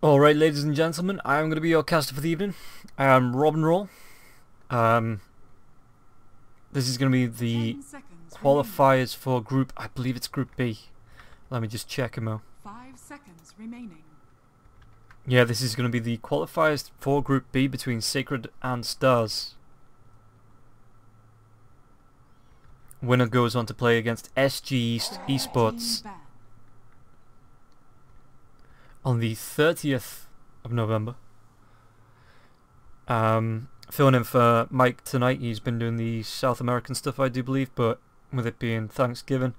Alright, ladies and gentlemen, I am going to be your caster for the evening. I am Rob and Roll. This is going to be the qualifiers for group, I believe it's group B. Let me just check them out. 5 seconds remaining. Yeah, this is going to be the qualifiers for group B between Sacred and Stars. Winner goes on to play against SG Esports on the 30th of November. Filling in for Mike tonight. He's been doing the South American stuff, I do believe, but with it being Thanksgiving,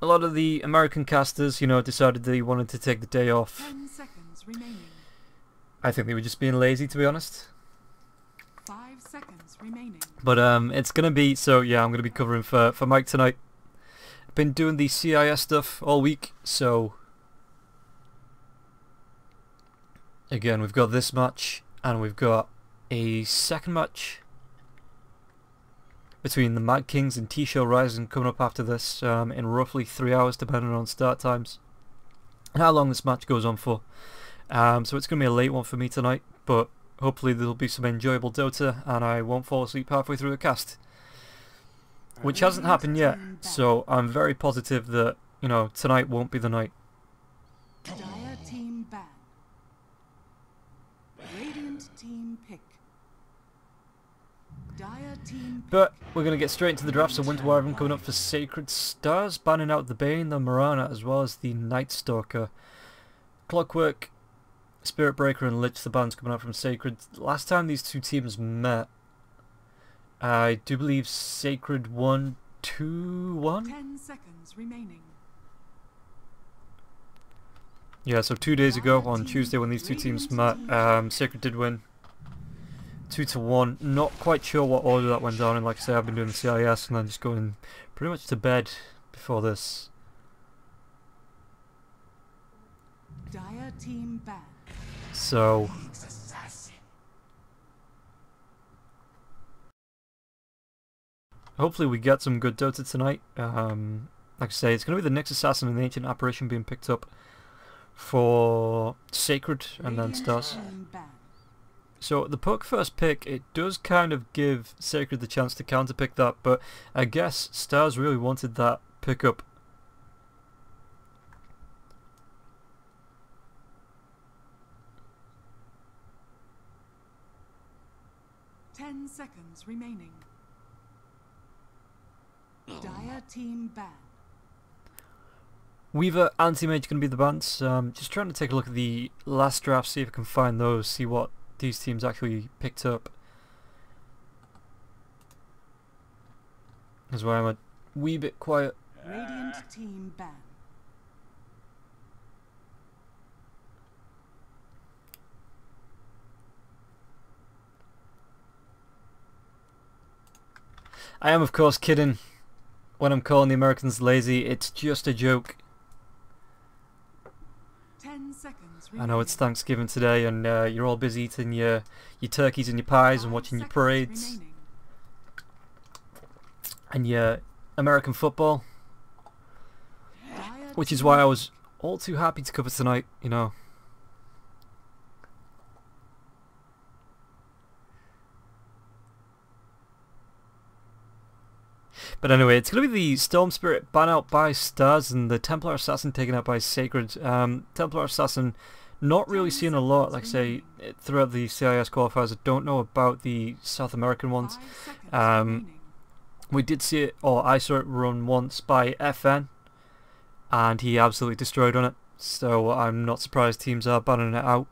a lot of the American casters, decided they wanted to take the day off. 10 seconds remaining. I think they were just being lazy, to be honest. 5 seconds remaining. But it's gonna be, so yeah, I'm gonna be covering for Mike tonight. I've been doing the CIS stuff all week, so again, we've got this match, and we've got a second match between the Mad Kings and T-Show Rising coming up after this in roughly 3 hours, depending on start times and how long this match goes on for. So it's going to be a late one for me tonight, but hopefully there'll be some enjoyable Dota and I won't fall asleep halfway through the cast, which hasn't happened yet, so I'm very positive that, tonight won't be the night. Dire team ban. Radiant team pick. Dire team pick. But we're going to get straight into the draft. So Winter Wyvern coming up for Sacred Stars, banning out the Bane, the Marana, as well as the Night Stalker. Clockwork, Spirit Breaker and Lich, the bands coming out from Sacred. Last time these two teams met, I do believe Sacred won 2-1? 10 seconds remaining. Yeah, so 2 days ago on Tuesday when these two teams met, Sacred did win 2-1. Not quite sure what order that went down in. Like I say, I've been doing the CIS and then just going pretty much to bed before this. Dire team ban. So hopefully we get some good Dota tonight. Like I say, it's going to be the Nyx Assassin and the Ancient Apparition being picked up for Sacred and then Stars. So the poke first pick, it does kind of give Sacred the chance to counterpick that, but I guess Stars really wanted that pickup. Ten seconds remaining. Dire team ban. Weaver, Anti-Mage going to be the bands. Just trying to take a look at the last draft, see if I can find those, see what these teams actually picked up. That's why I'm a wee bit quiet. Radiant team ban. I am of course kidding when I'm calling the Americans lazy. It's just a joke. 10 seconds I know it's Thanksgiving today and you're all busy eating your turkeys and your pies and watching your parades remaining. and your American football, Dire which is team why I was all too happy to cover tonight, But anyway, it's going to be the Storm Spirit ban out by Stars and the Templar Assassin taken out by Sacred. Templar Assassin not really seeing a lot, like I say, throughout the CIS qualifiers. I don't know about the South American ones. 5 seconds remaining. We did see it, or I saw it run once by FN, and he absolutely destroyed on it. So I'm not surprised teams are banning it out.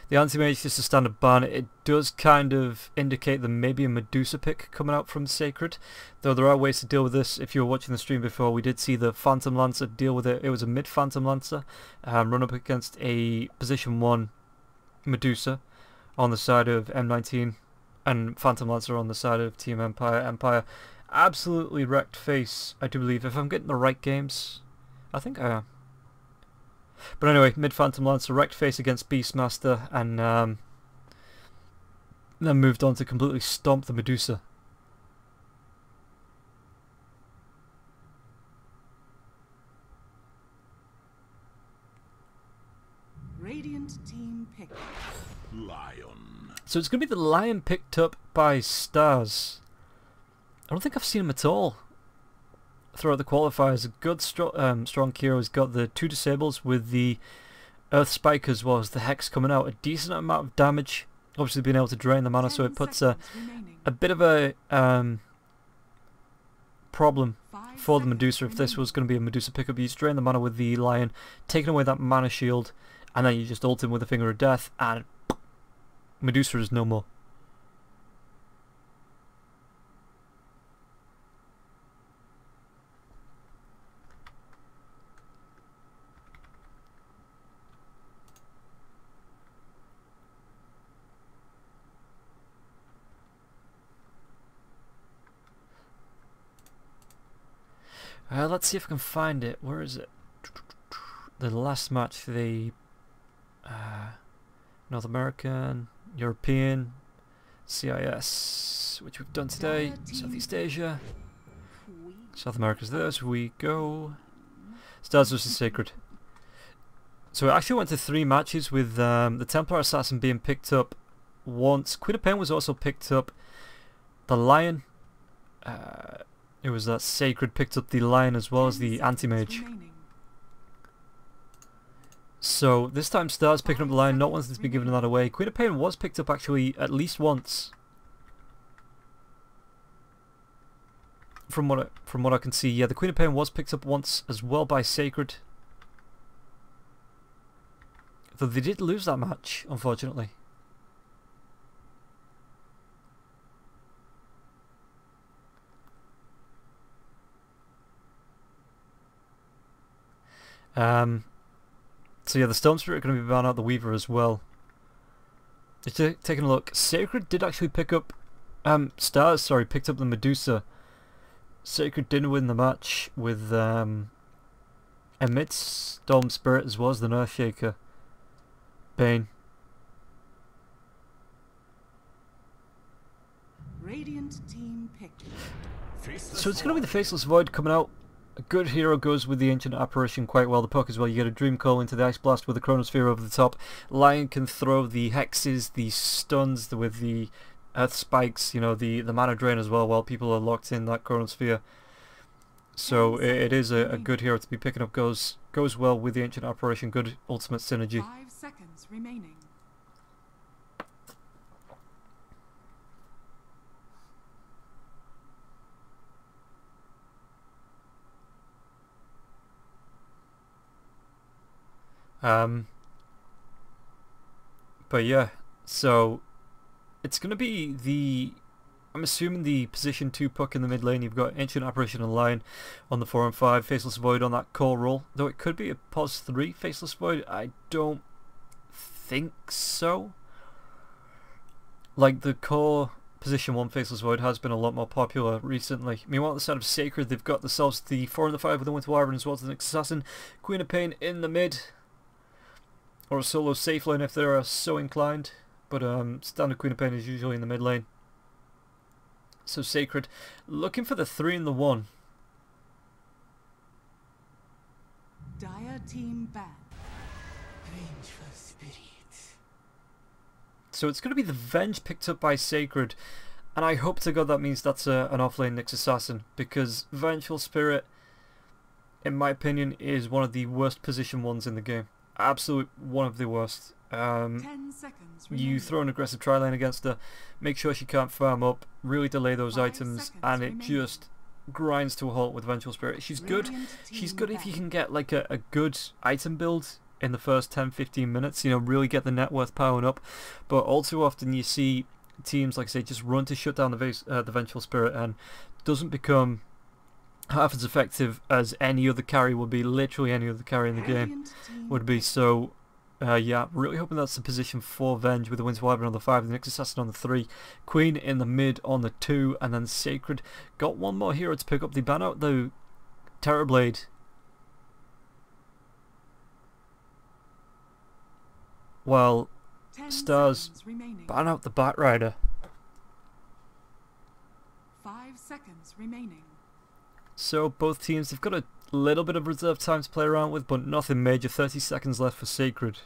The Anti-Mage is just a standard ban. It does kind of indicate that maybe a Medusa pick coming out from Sacred, though there are ways to deal with this. If you were watching the stream before, we did see the Phantom Lancer deal with it. It was a mid-Phantom Lancer, run up against a position 1 Medusa on the side of M19, and Phantom Lancer on the side of Team Empire. Empire absolutely wrecked face, I do believe, if I'm getting the right games. I think I am. But anyway, mid-Phantom Lancer wrecked face against Beastmaster and then moved on to completely stomp the Medusa. Radiant Radiant team pick. Lion. So it's going to be the Lion picked up by Stars. I don't think I've seen him at all throughout the qualifiers. A good strong hero. He's got the 2 disables with the Earth Spike as well as the Hex coming out. A decent amount of damage. Obviously being able to drain the mana, so it puts a bit of a problem for the Medusa. If this was going to be a Medusa pickup, you just drain the mana with the Lion, taking away that mana shield, and then you just ult him with a Finger of Death, and Medusa is no more. Let's see if I can find it. Where is it? The last match, the North American, European, CIS, which we've done today, Southeast Asia, South America's there, so we go. Stars vs Sacred. So it actually went to 3 matches with the Templar Assassin being picked up once. Queen of Pain was also picked up. The Lion, it was that Sacred picked up the Lion as well as the Anti-Mage. So this time Stars picking up the Lion, not wanting to be giving that away. Queen of Pain was picked up actually at least once. From what I can see, yeah, the Queen of Pain was picked up once as well by Sacred. Though they did lose that match, unfortunately. So yeah, the Storm Spirit are going to be banned out the Weaver as well. Just taking a look, Sacred did actually pick up, Stars, sorry, picked up the Medusa. Sacred didn't win the match with amidst Storm Spirit as well as the Nerf Shaker. Bane. Radiant team pick. So it's going to be the Faceless Void coming out. A good hero goes with the Ancient Apparition quite well. The poke as well. You get a Dream Call into the Ice Blast with the Chronosphere over the top. Lion can throw the hexes, the stuns with the Earth Spikes, you know, the mana drain as well while people are locked in that Chronosphere. So it is a good hero to be picking up. Goes well with the Ancient Apparition. Good ultimate synergy. 5 seconds remaining. But yeah, so it's going to be the, I'm assuming the position 2 puck in the mid lane. You've got Ancient Apparition and Lion on the 4 and 5, Faceless Void on that core role. Though it could be a pos 3 Faceless Void, I don't think so. Like the core position 1 Faceless Void has been a lot more popular recently. Meanwhile, on the side of Sacred, they've got themselves the 4 and the 5 with the Winter Wyvern as well as the Nyx Assassin, Queen of Pain in the mid. Or a solo safe lane if they're so inclined. But standard Queen of Pain is usually in the mid lane. So Sacred looking for the 3 and the 1. Dire team ban. Vengeful spirit. So it's going to be the Venge picked up by Sacred. And I hope to God that means that's an offlane Nyx Assassin. Because Vengeful Spirit, in my opinion, is one of the worst position ones in the game. Absolute one of the worst. 10 seconds remaining. You throw an aggressive tri-lane against her, make sure she can't farm up, really delay those 5 items, seconds and it remaining. just grinds to a halt with Vengeful Spirit. She's good. Radiant She's team good if you ban. can get like a good item build in the first 10-15 minutes, you know, really get the net worth powering up. But all too often you see teams, like I say, just run to shut down the Vengeful Spirit and doesn't become half as effective as any other carry would be. Literally any other carry in the game Radiant team would be. pick. So yeah, really hoping that's the position for Venge with the Winter Wyvern on the 5, the Nyx Assassin on the 3, Queen in the mid on the 2, and then Sacred got one more hero to pick up. They ban out the Terrorblade. Well, 10 Stars seconds remaining. ban out the Batrider. 5 seconds remaining. So both teams, they've got a little bit of reserve time to play around with, but nothing major. 30 seconds left for Sacred.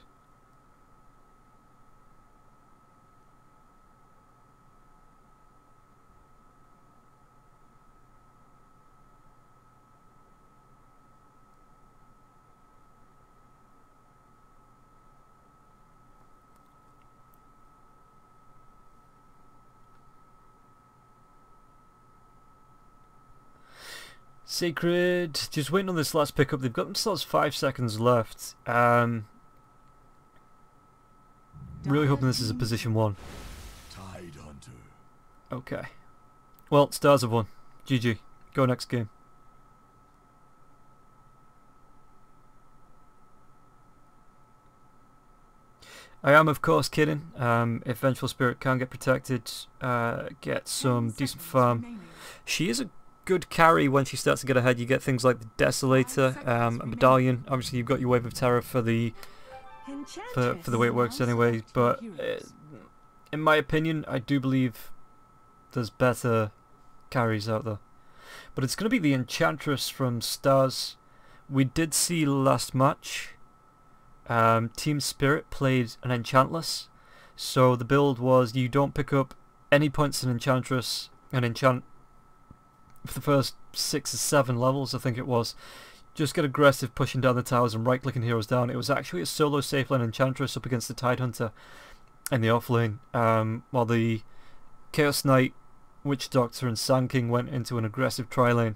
Sacred, just waiting on this last pickup. They've got themselves 5 seconds left. Really hoping this is a position 1. Tidehunter. Okay. Well, Stars have won. GG. Go next game. I am, of course, kidding. If Vengeful Spirit can get protected, get some decent farm. She is a good carry when she starts to get ahead. You get things like the Desolator, a Medallion. Obviously, you've got your Wave of Terror for the way it works anyway. But in my opinion, I do believe there's better carries out there. But it's going to be the Enchantress from Stars. We did see last match. Team Spirit played an Enchantless, so the build was you don't pick up any points in Enchantress and enchant for the first 6 or 7 levels, I think it was. Just get aggressive pushing down the towers and right clicking heroes down. It was actually a solo safe lane Enchantress up against the Tidehunter in the off lane, while the Chaos Knight, Witch Doctor and Sand King went into an aggressive tri lane.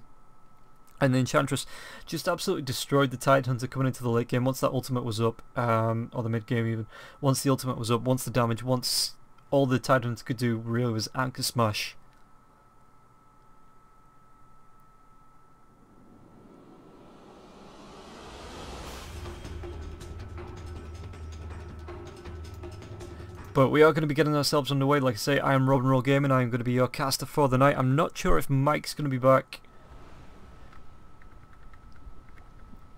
And the Enchantress just absolutely destroyed the Tidehunter coming into the late game once that ultimate was up, or the mid game even. Once the ultimate was up, once the damage, once all the Tidehunter could do really was Anchor Smash. But we are going to be getting ourselves underway. Like I say, I am Rob and Roll Gaming. I am going to be your caster for the night. I'm not sure if Mike's going to be back.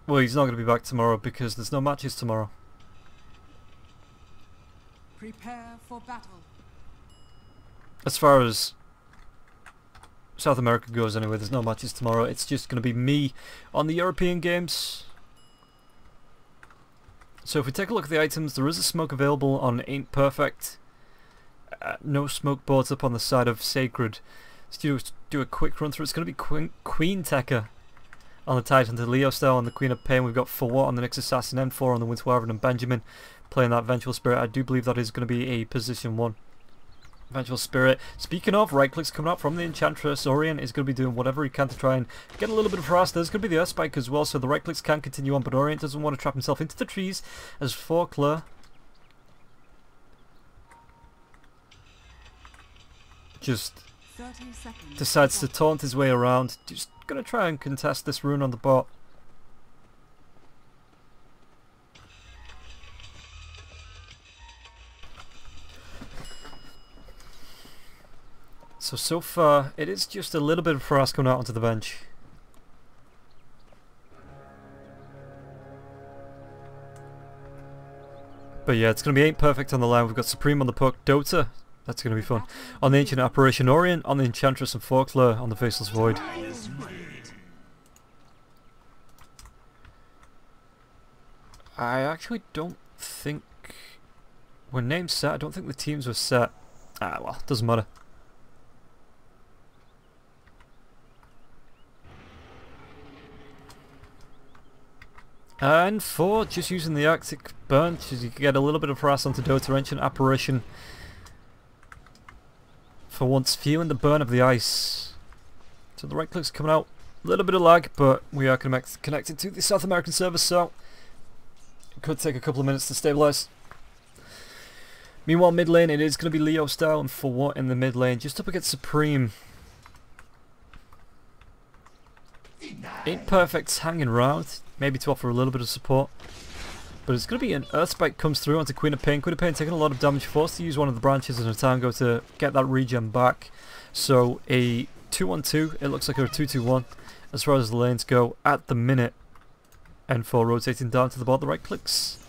Well, he's not going to be back tomorrow because there's no matches tomorrow. Prepare for battle. As far as South America goes anyway, there's no matches tomorrow. It's just going to be me on the European games. So if we take a look at the items, there is a smoke available on Ain't Perfect. No smoke boards up on the side of Sacred. Let's do a quick run through. It's going to be Queen Tekka on the Tidehunter, Leo style on the Queen of Pain. We've got Fawat on the Nyx Assassin, M4 on the Winter Wyvern, and Benjamin playing that Vengeful Spirit. I do believe that is going to be a position 1. Vengeful Spirit. Speaking of, right clicks coming up from the Enchantress. Orient is going to be doing whatever he can to try and get a little bit of harass. There's going to be the Earth Spike as well, so the right clicks can continue on, but Orient doesn't want to trap himself into the trees as Faulkner just decides to taunt his way around. Just going to try and contest this rune on the bot. So far, it is just a little bit of harass coming out onto the bench. But yeah, it's going to be Ain't Perfect on the line. We've got Supreme on the puck, Dota. That's going to be fun. On the Ancient Apparition, Orient on the Enchantress, and Faulkner on the Faceless Void. I actually don't think we're named set. I don't think the teams were set. Ah, well, doesn't matter. And for just using the Arctic Burn, you can get a little bit of harass onto Dota. Ancient Apparition for once feeling the burn of the ice. So the right click's coming out. A little bit of lag, but we are connected to the South American server, so it could take a couple of minutes to stabilise. Meanwhile, mid lane, it is going to be Leo style, and for what in the mid lane, just up against Supreme. Ain't Perfect's hanging around, maybe to offer a little bit of support. But it's going to be an Earth Spike comes through onto Queen of Pain. Queen of Pain taking a lot of damage, forced to use one of the branches in a tango to get that regen back. So a 2-1-2, it looks like a 2-2-1 as far as the lanes go at the minute. N4 rotating down to the bottom, the right clicks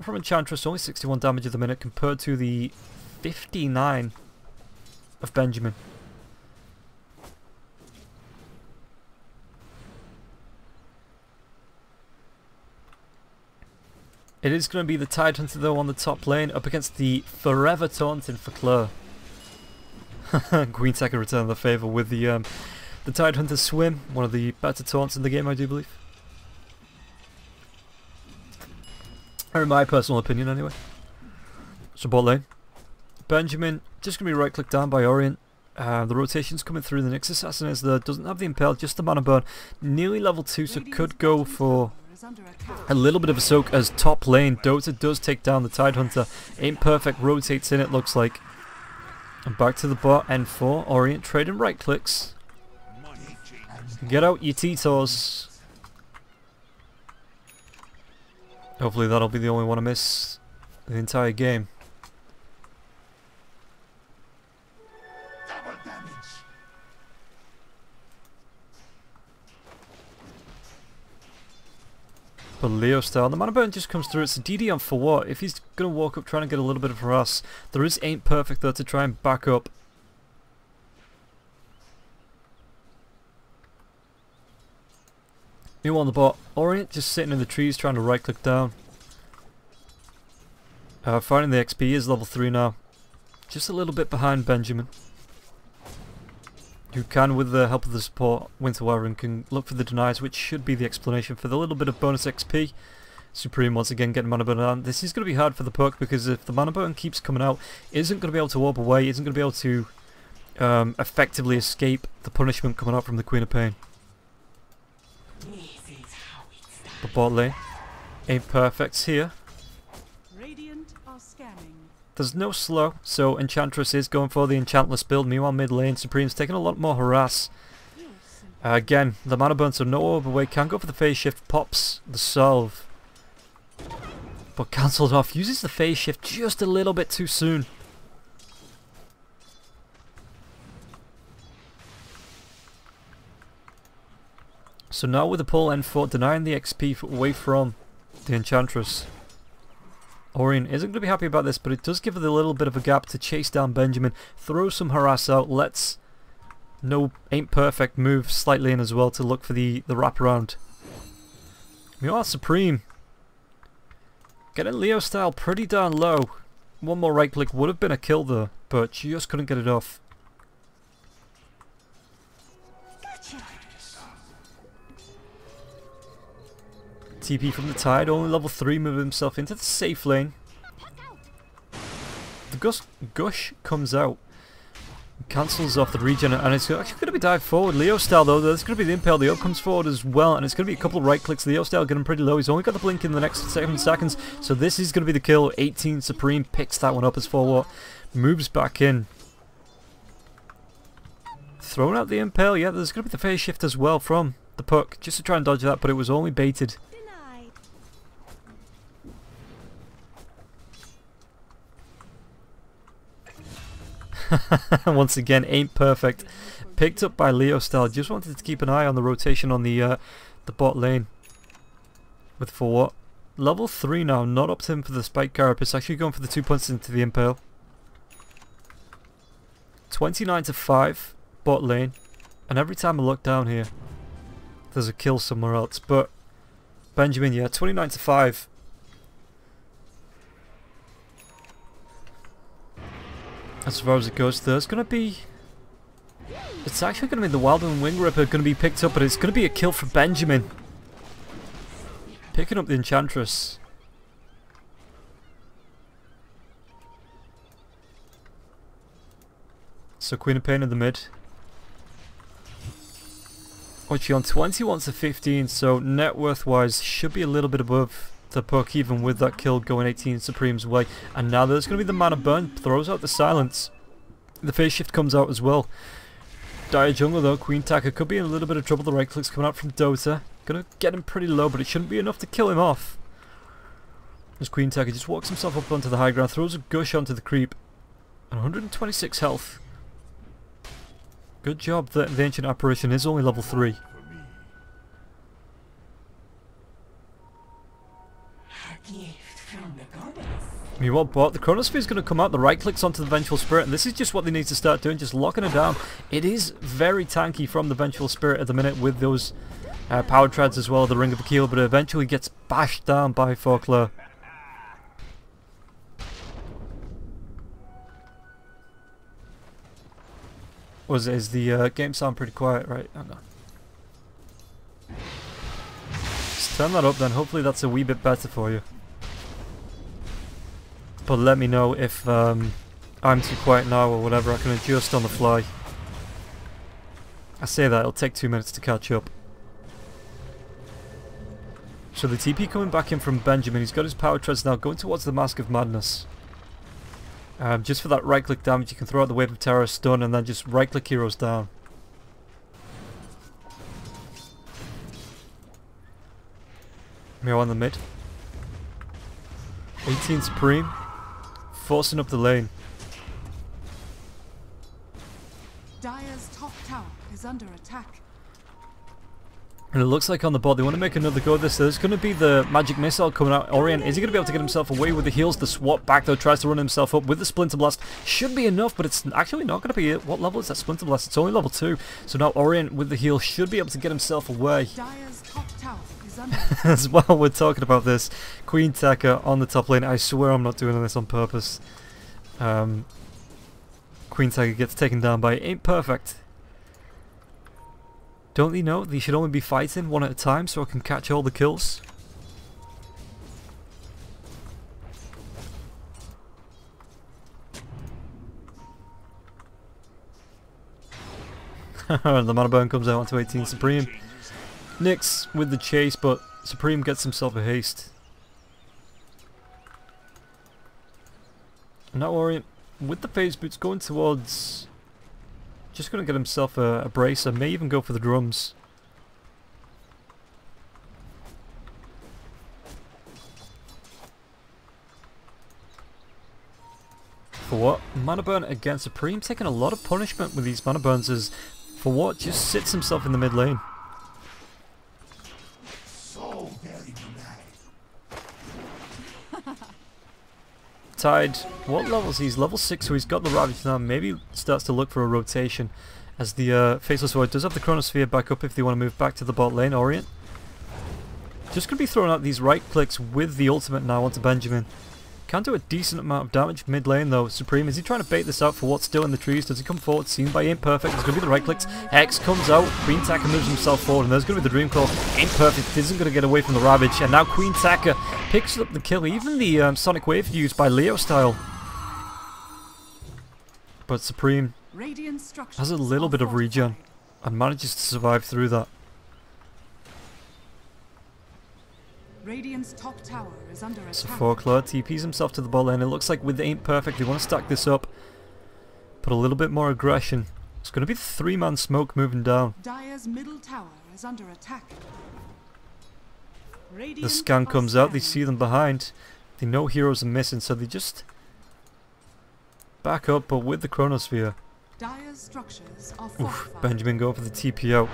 from Enchantress, only 61 damage at the minute compared to the 59 of Benjamin. It is going to be the Tidehunter though on the top lane up against the forever taunting Faulkner. Queen Tekka returned the favour with the Tidehunter swim, one of the better taunts in the game, I do believe. Or in my personal opinion anyway. So bot lane. Benjamin just going to be right clicked down by Orient. The rotation's coming through. The Nyx Assassin is there. Doesn't have the Impale, just the Mana Burn. Nearly level 2, so could go for a little bit of a soak as top lane. Dota does take down the Tidehunter. Ain't Perfect rotates in, it looks like. And back to the bot, N4. Orient trading right clicks. Get out your T-Tors. Hopefully that'll be the only one I miss the entire game. But Leo style, the Mana Burn just comes through. It's a DD on for what? If he's going to walk up trying to get a little bit of harass, there is Ain't Perfect though to try and back up. Meanwhile on the bot, Orient just sitting in the trees trying to right click down. Finding the XP is level 3 now. Just a little bit behind Benjamin. Who can, with the help of the support, Winter Wyvern can look for the denies, which should be the explanation for the little bit of bonus XP. Supreme once again getting Mana Burn down. This is going to be hard for the puck because if the Mana Burn keeps coming out, it isn't going to be able to warp away, isn't going to be able to effectively escape the punishment coming out from the Queen of Pain. The bot lane, Ain't Perfect's here. Radiant are scanning. There's no slow, so Enchantress is going for the Enchantless build. Meanwhile, mid lane, Supreme's taking a lot more harass. Again, the Mana Burn, so no overway. Can go for the phase shift, pops the salve. But cancelled off. Uses the phase shift just a little bit too soon. So now with the pull N4, denying the XP away from the Enchantress. Orient isn't going to be happy about this, but it does give it a little bit of a gap to chase down Benjamin, throw some harass out, lets Ain't Perfect move slightly in as well to look for the wraparound. Meanwhile, Supreme getting Leo style pretty darn low. One more right click would have been a kill though, but just couldn't get it off. TP from the Tide, only level 3, moving himself into the safe lane. The Gush comes out, cancels off the regen, and it's actually going to be dived forward. Leo style though, there's going to be the Impale. Leo comes forward as well, and it's going to be a couple of right clicks. Leo style getting pretty low. He's only got the blink in the next 7 seconds, so this is going to be the kill. 18 Supreme picks that one up as forward, moves back in. Throwing out the Impale, yeah, there's going to be the phase shift as well from the puck, just to try and dodge that, but it was only baited. Once again, Ain't Perfect picked up by Leo style. Just wanted to keep an eye on the rotation on the bot lane with for what? Level 3 now, not up to him for the Spike Carapace, actually going for the 2 points into the Impale. 29-5 bot lane, and every time I look down here there's a kill somewhere else, but Benjamin, yeah, 29-5. As far as it goes, there's going to be... It's actually going to be the Wildman Wing Ripper going to be picked up, but it's going to be a kill for Benjamin. Picking up the Enchantress. So Queen of Pain in the mid. Actually on 21-15, so net worth wise should be a little bit above the puck, even with that kill going 18 Supreme's way. And now there's going to be the Mana Burn, throws out the silence. The phase shift comes out as well. Dire Jungle though, Queen Taka could be in a little bit of trouble. The right clicks coming out from Dota. Gonna get him pretty low, but it shouldn't be enough to kill him off. As Queen Taka just walks himself up onto the high ground, throws a Gush onto the creep. And 126 health. Good job that the Ancient Apparition is only level 3. Meanwhile, bot, the Chronosphere is going to come out, the right clicks onto the Vengeful Spirit, and this is just what they need to start doing, just locking it down. It is very tanky from the Vengeful Spirit at the minute with those power treads as well, the Ring of Akil, but it eventually gets bashed down by Folklore. Is the game sound pretty quiet? Right, hang on. Let's turn that up then, hopefully that's a wee bit better for you. But let me know if I'm too quiet now or whatever, I can adjust on the fly. I say that, it'll take 2 minutes to catch up. So the TP coming back in from Benjamin. He's got his power treads now going towards the Mask of Madness. Just for that right click damage, you can throw out the Wave of Terror stun and then just right click heroes down. Mio on the mid. 18 Supreme. Forcing up the lane. Dire's top tower is under attack. And it looks like on the board they want to make another go at this. There's going to be the magic missile coming out. Orient, is he going to be able to get himself away with the heals? The swap back though tries to run himself up with the Splinter Blast. Should be enough, but it's actually not going to be it. What level is that Splinter Blast? It's only level 2. So now Orient with the heal should be able to get himself away. Dire's top tower is under As well, we're talking about this. Queen Tekka on the top lane. I swear I'm not doing this on purpose. Queen Tekka gets taken down by Ain't Perfect. Don't they know they should only be fighting one at a time so I can catch all the kills? The mana burn comes out onto 18 Supreme. Nyx with the chase, but Supreme gets himself a haste. And now Orient with the phase boots going towards... Just going to get himself a bracer, may even go for the drums. For what? Mana burn against Supreme, taking a lot of punishment with these mana burns as for what? Just sits himself in the mid lane. So very dramatic. Tide, what level is he? He's level 6, so he's got the Ravage now. Maybe starts to look for a rotation as the Faceless Void does have the Chronosphere back up if they want to move back to the bot lane. Orient just going to be throwing out these right clicks with the ultimate now onto Benjamin. Can do a decent amount of damage mid lane though. Supreme, is he trying to bait this out for what's still in the trees? Does he come forward? Seen by Ain't Perfect. There's going to be the right clicks. X comes out. Queen Tekka moves himself forward and there's going to be the Dream Call. Ain't Perfect isn't going to get away from the Ravage. And now Queen Tekka picks up the kill. Even the Sonic Wave used by Leo style. But Supreme has a little bit of regen and manages to survive through that. Radiant's top tower is under attack. So Folklore TPs himself to the bot lane. It looks like with the Ain't Perfect they want to stack this up. Put a little bit more aggression. It's going to be the 3-man smoke moving down. Dire's middle tower is under attack. The scan comes out, they see them behind. They know heroes are missing, so they just back up, but with the Chronosphere. Dire's structures are Oof, fortified. Benjamin going for the TP out.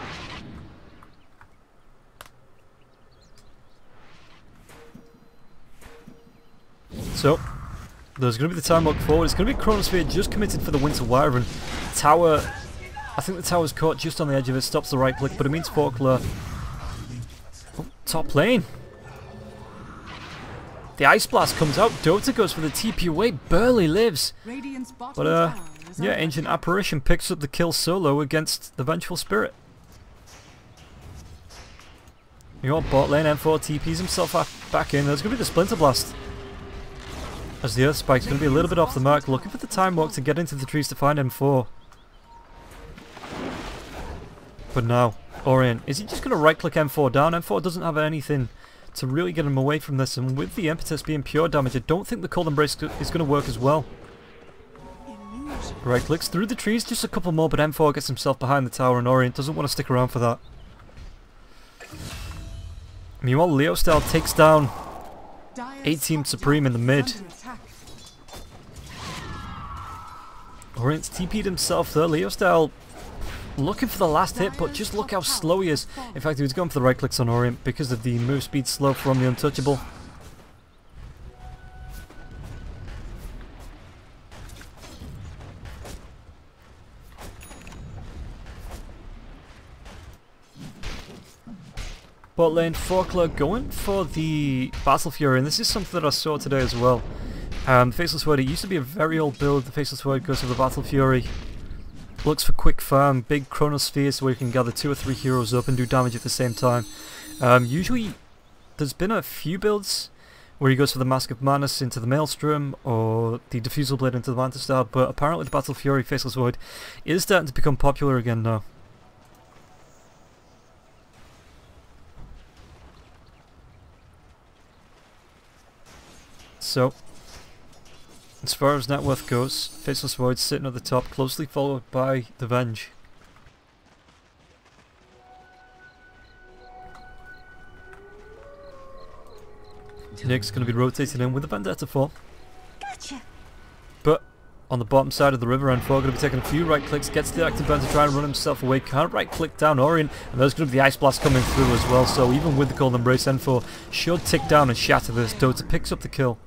So, there's going to be the time look forward. It's going to be Chronosphere just committed for the Winter Wyvern. Tower, I think the tower's caught just on the edge of it, stops the right click, but it means Folklore. Oh, top lane. The Ice Blast comes out, Dota goes for the TP away, barely lives. Radiant's bottom But tower is yeah, under Ancient attack. Apparition picks up the kill solo against the Vengeful Spirit. You got bot lane, M4 TPs himself back in. There's going to be the Splinter Blast. As the Earth Spike's going to be a little bit off the mark, looking for the time walk to get into the trees to find M4. But now, Orient, is he just going to right click M4 down? M4 doesn't have anything to really get him away from this, and with the impetus being pure damage, I don't think the Cold Embrace is going to work as well. Right clicks through the trees, just a couple more, but M4 gets himself behind the tower and Orient doesn't want to stick around for that. Meanwhile, Leo Style takes down Dire's 18 top Supreme in the tower mid. is under attack. Orient's TP'd himself there. Leo Style looking for the last hit, but just look how slow he is. In fact, he was going for the right clicks on Orient because of the move speed slow from the Untouchable. Bot lane, Folklore going for the Battle Fury, and this is something that I saw today as well. Faceless Void, it used to be a very old build. The Faceless Void goes for the Battle Fury. Looks for quick farm, big Chronosphere so where you can gather 2 or 3 heroes up and do damage at the same time. Usually, there's been a few builds where he goes for the Mask of Madness into the Maelstrom or the Diffusal Blade into the Manta Star, but apparently the Battle Fury Faceless Void is starting to become popular again now. So, as far as net worth goes, Faceless Void sitting at the top, closely followed by the Venge. Nick's going to be rotating in with the Vendetta form. Gotcha. But on the bottom side of the river, N4 going to be taking a few right clicks, gets the active burn to try and run himself away, can't right click down Orient, and there's going to be the Ice Blast coming through as well, so even with the Cold Embrace, N4 should tick down and shatter this. Dota picks up the kill.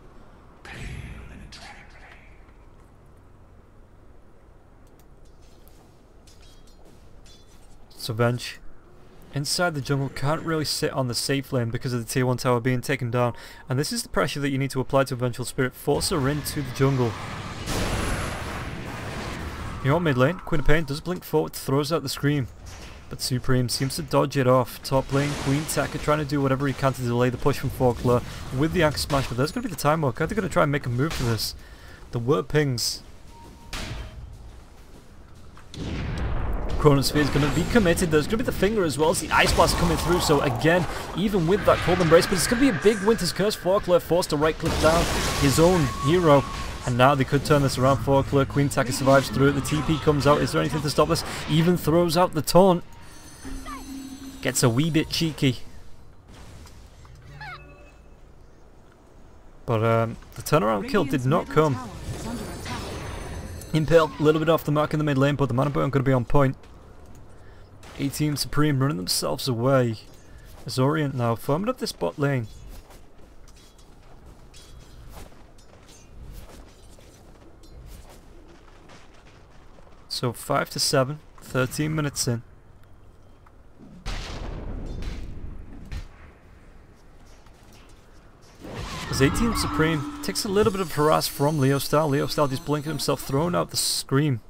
So Venge, inside the jungle, can't really sit on the safe lane because of the tier 1 tower being taken down, and this is the pressure that you need to apply to a Vengeful Spirit. Force her into the jungle. You're on mid lane, Queen of Pain does blink forward, throws out the Scream, but Supreme seems to dodge it off. Top lane, Queen Taka trying to do whatever he can to delay the push from Faulkner with the Anchor Smash, but there's going to be the time walk. Are they going to try and make a move for this? The word pings. Chronosphere is going to be committed. There's going to be the finger as well as the Ice Blast coming through. So again, even with that Cold Embrace, but it's going to be a big Winter's Curse. Faulkner forced to right click down his own hero. And now they could turn this around. Faulkner, Queen Taka survives through it. The TP comes out. Is there anything to stop this? Even throws out the taunt. Gets a wee bit cheeky. But the turnaround kill did not come. Impale a little bit off the mark in the mid lane, but the mana burn going to be on point. A-Team Supreme running themselves away. As Orient now forming up this bot lane. So 5 to 7, 13 minutes in. As A-Team Supreme takes a little bit of harass from Leostyle. Leostyle just blinking himself, throwing out the Scream.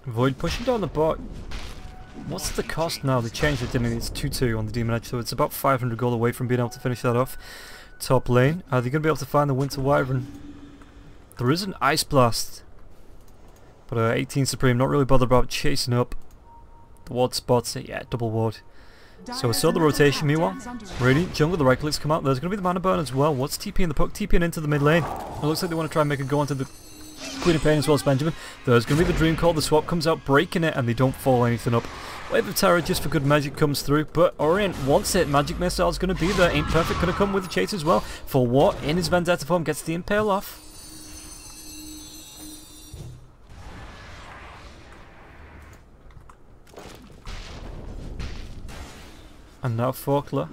Void pushing down the bot. What's the cost now? They changed it, didn't they? It's 2-2 on the Demon Edge, so it's about 500 gold away from being able to finish that off. Top lane. Are they going to be able to find the Winter Wyvern? There is an Ice Blast. But 18 Supreme not really bothered about chasing up the ward spots. Yeah, double ward. So we saw the rotation. Meanwhile, Radiant Jungle, the right clicks come out. There's going to be the mana burn as well. What's TPing the puck? TPing into the mid lane. It looks like they want to try and make a go onto the Queen of Pain as well as Benjamin. There's going to be the Dream Call. The swap comes out, breaking it, and they don't follow anything up. Wave of Terror just for good magic comes through, but Orient wants it. Magic Missile's going to be there. Ain't Perfect going to come with the chase as well. For what? In his Vendetta form, gets the Impale off. And now Faulkner.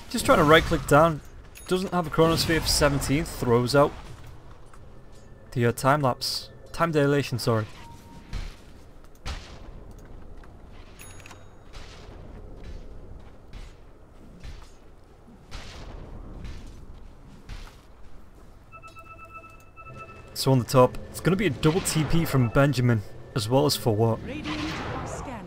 Just trying to right click down. Doesn't have a Chronosphere for 17. Throws out the time lapse. Time dilation, sorry. So on the top, it's going to be a double TP from Benjamin, as well as for what?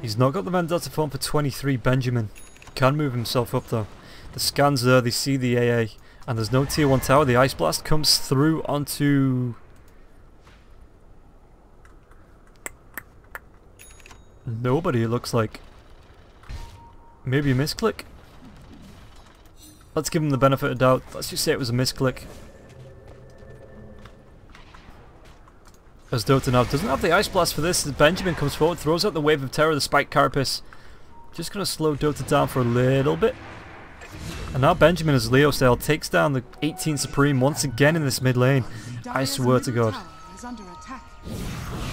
He's not got the Vendetta form for 23, Benjamin. Can move himself up though. The scan's there, they see the AA, and there's no tier 1 tower. The Ice Blast comes through onto... nobody, it looks like. Maybe a misclick? Let's give him the benefit of doubt. Let's just say it was a misclick. As Dota now doesn't have the Ice Blast for this, as Benjamin comes forward, throws out the Wave of Terror, the Spike Carapace. Just going to slow Dota down for a little bit. And now Benjamin, as Leo style, takes down the 18 Supreme once again in this mid lane. I swear to God.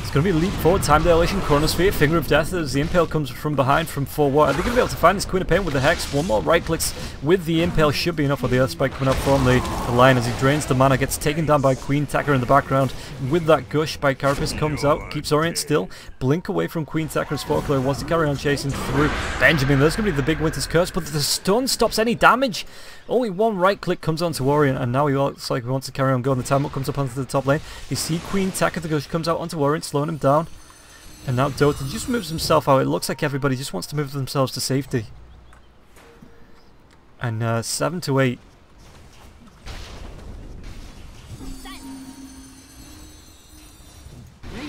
It's going to be a leap forward, time dilation, Chronosphere, Finger of Death as the Impale comes from behind from 4 Are they going to be able to find this Queen of Pain with the Hex? One more right clicks with the Impale should be enough, with the Earth Spike coming up from the line as he drains the mana, gets taken down by Queen Taka in the background. With that gush, Spike Carapace comes out, keeps Orient still, blink away from Queen Taka as Faulkner wants to carry on chasing through Benjamin. There's going to be the big Winter's Curse, but the stun stops any damage. Only one right click comes onto Orient, and now he looks like he wants to carry on going. The time up comes up onto the top lane. You see Queen Taka, the gush comes out onto Orient, slowing him down. And now Dota just moves himself out. It looks like everybody just wants to move themselves to safety. And 7 to 8.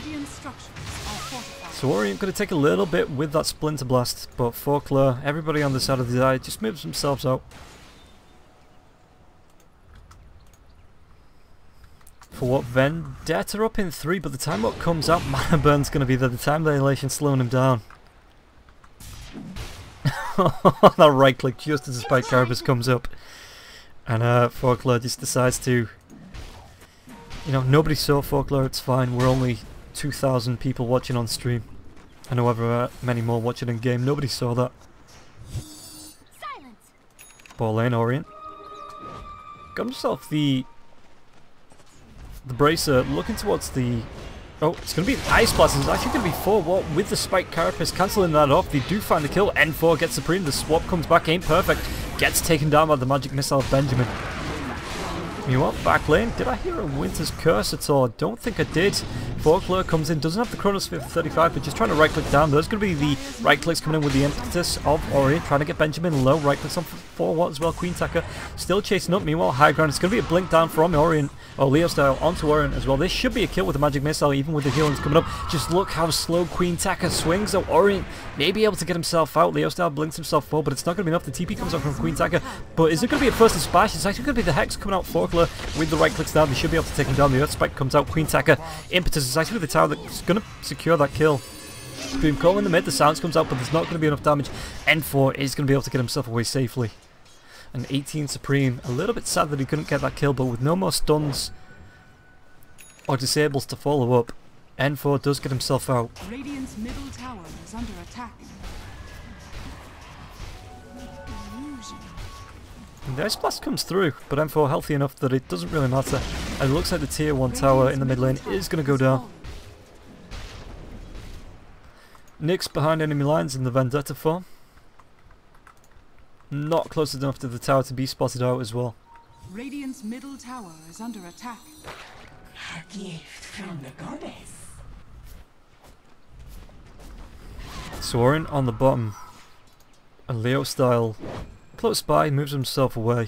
Radiant structures are fortified. So Orient going to take a little bit with that Splinter Blast, but Faulkner, everybody on the side of the eye, just moves themselves out. For what, Vendetta up in 3, but the time what comes out, Mana Burn's going to be there, the time dilation slowing him down. That right click just as the Spike Carapace comes up. And Faulkner just decides to... You know, nobody saw Faulkner, it's fine, we're only 2,000 people watching on stream. And however many more watching in game, nobody saw that. Silence. Ball lane, Orient. Got himself the bracer, looking towards the... Oh, it's going to be an Ice Blast. It's actually going to be 4-Watt with the Spike Carapace, cancelling that off. They do find the kill. N4 gets Supreme. The swap comes back, ain't perfect. Gets taken down by the magic missile of Benjamin. You know what? Back lane. Did I hear a Winter's Curse at all? Don't think I did. Faulkner comes in, doesn't have the Chronosphere for 35, but just trying to right click down. There's going to be the right clicks coming in with the impetus of Orient, trying to get Benjamin low. Right clicks on 4-Watt as well. Queen Tacker still chasing up. Meanwhile, high ground. It's going to be a blink down from Orient, or Leo style, onto Orient as well. This should be a kill with the magic missile, even with the healings coming up. Just look how slow Queen Tacker swings. So Orient may be able to get himself out. Leo style blinks himself forward, but it's not going to be enough. The TP comes up from Queen Tacker, but is it going to be a first and splash? It's actually going to be the Hex coming out. Faulkner with the right clicks down. They should be able to take him down. The Earth Spike comes out. Queen Tacker impetus is actually the tower that's going to secure that kill. Boom call in the mid. The sounds comes out, but there's not going to be enough damage. N4 is going to be able to get himself away safely. And 18 Supreme. A little bit sad that he couldn't get that kill, but with no more stuns or disables to follow up, N4 does get himself out. Radiant's middle tower is under attack. And the Ice Blast comes through, but M4 healthy enough that it doesn't really matter. And it looks like the tier 1 tower in the mid lane is going to go down. Nyx behind enemy lines in the Vendetta form. Not close enough to the tower to be spotted out as well. Radiant's middle tower is under attack. A gift from the goddess. Soren on the bottom. And Leo style close by, moves himself away.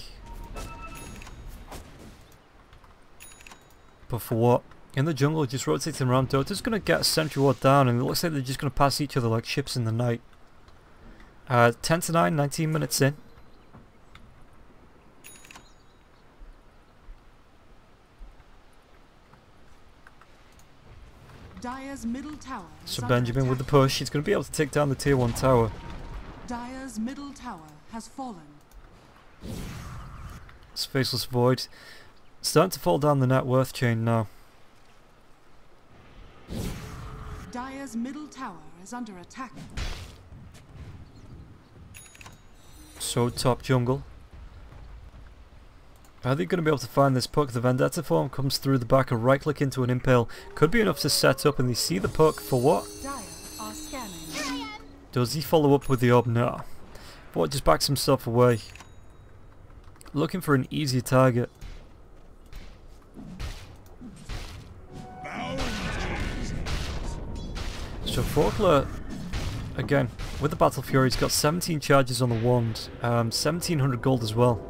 But for what? In the jungle, just rotating around. Dota's going to get a sentry ward down, and it looks like they're just going to pass each other like ships in the night. 10 to 9, 19 minutes in. Dire's middle tower is So under Benjamin with the attack. push, he's going to be able to take down the tier 1 tower. Dire's middle tower has fallen. It's Faceless Void. Starting to fall down the net worth chain now. Dire's middle tower is under attack. So top jungle. Are they going to be able to find this puck? The Vendetta form comes through the back, a right click into an impale. Could be enough to set up, and they see the puck for what? Dire are scanning. Does he follow up with the orb? No. But just backs himself away. Looking for an easier target. So Faulkner, again, with the Battle Fury, he's got 17 charges on the wand. 1700 gold as well.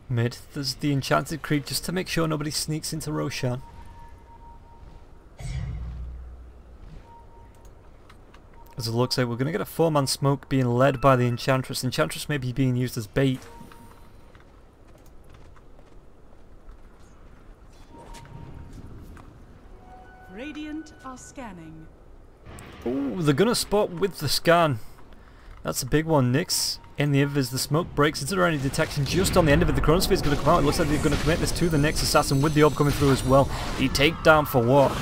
Mid, there's the enchanted creep just to make sure nobody sneaks into Roshan. As it looks like we're going to get a 4-man smoke being led by the Enchantress. Enchantress may be being used as bait. Radiant are scanning. Ooh, they're going to spot with the scan. That's a big one. Nyx in the invis. The smoke breaks. Is there any detection just on the end of it? The Chronosphere is going to come out. It looks like they're going to commit this to the Nyx assassin with the orb coming through as well. The takedown for what?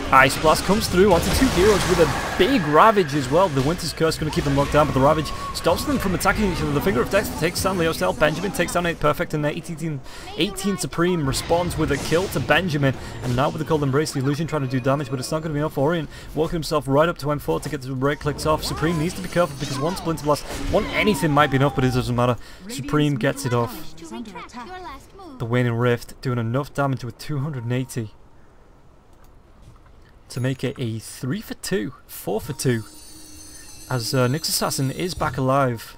Ice Blast comes through onto 2 heroes with a big Ravage as well. The Winter's Curse going to keep them locked down, but the Ravage stops them from attacking each other. The Finger of Death takes down Leo Style. Benjamin takes down 8 Perfect, and 18 Supreme responds with a kill to Benjamin. And now with the Cold Embrace, the Illusion trying to do damage, but it's not going to be enough. Orient walking himself right up to M4 to get the break clicks off. Supreme needs to be careful because one Splinter Blast, one anything might be enough, but it doesn't matter. Supreme gets it off. Is under attack. Your last move. The Waning Rift doing enough damage with 280 to make it a 3 for 2, 4 for 2. As Nyx Assassin is back alive